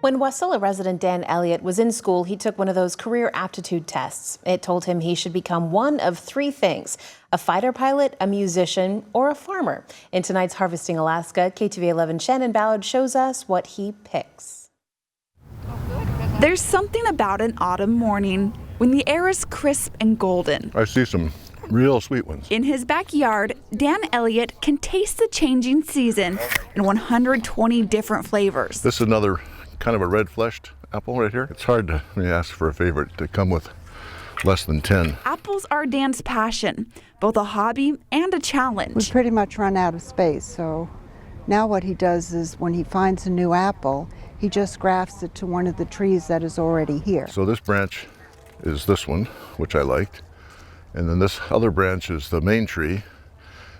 When Wasilla resident Dan Elliott was in school, he took one of those career aptitude tests. It told him he should become one of three things: a fighter pilot, a musician, or a farmer. In tonight's Harvesting Alaska, KTVA 11 Shannon Ballard shows us what he picks. There's something about an autumn morning when the air is crisp and golden. I see some real sweet ones. In his backyard, Dan Elliott can taste the changing season in 120 different flavors. This is another kind of a red fleshed apple right here. It's hard to ask for a favorite to come with less than 10. Apples are Dan's passion, both a hobby and a challenge. We've pretty much run out of space, so now what he does is when he finds a new apple, he just grafts it to one of the trees that is already here. So this branch is this one, which I liked. And then this other branch is the main tree.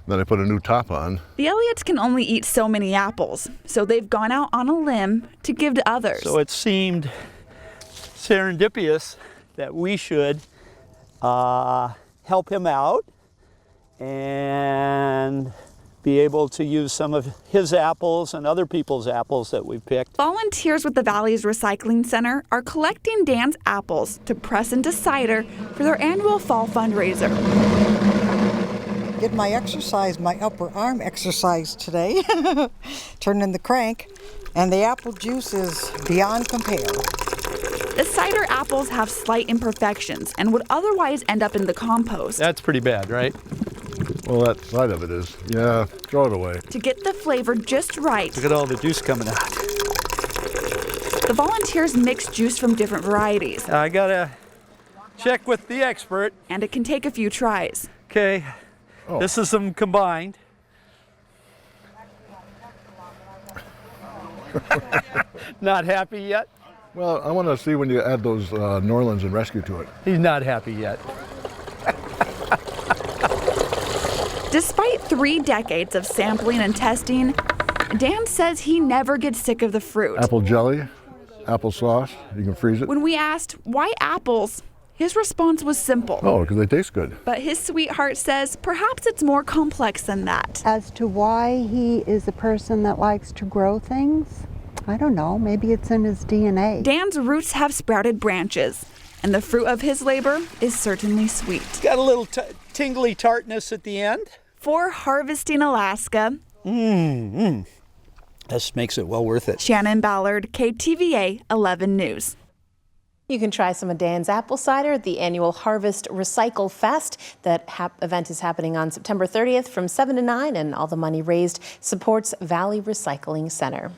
Then I put a new top on. The Elliots can only eat so many apples, so they've gone out on a limb to give to others. So it seemed serendipitous that we should help him out and be able to use some of his apples and other people's apples that we've picked. Volunteers with the Valley's Recycling Center are collecting Dan's apples to press into cider for their annual fall fundraiser. Did my exercise, my upper arm exercise today, turning the crank, and the apple juice is beyond compare. The cider apples have slight imperfections and would otherwise end up in the compost. That's pretty bad, right? Well, that side of it is. Yeah, throw it away. To get the flavor just right, Look at all the juice coming out. the volunteers mix juice from different varieties, I gotta check with the expert. and it can take a few tries. Okay, This is them combined. Not happy yet? Well, I want to see when you add those Norlands and Rescue to it. He's not happy yet. Despite 3 decades of sampling and testing, Dan says he never gets sick of the fruit. Apple jelly, apple sauce, you can freeze it. When we asked why apples, his response was simple. Oh, because they taste good. But his sweetheart says perhaps it's more complex than that. As to why he is a person that likes to grow things, I don't know, maybe it's in his DNA. Dan's roots have sprouted branches, and the fruit of his labor is certainly sweet. Got a little tingly tartness at the end. For Harvesting Alaska, This makes it well worth it. Shannon Ballard, KTVA 11 News. You can try some of Dan's apple cider at the annual Harvest Recycle Fest. That event is happening on September 30th from 7 to 9, and all the money raised supports Valley Recycling Center.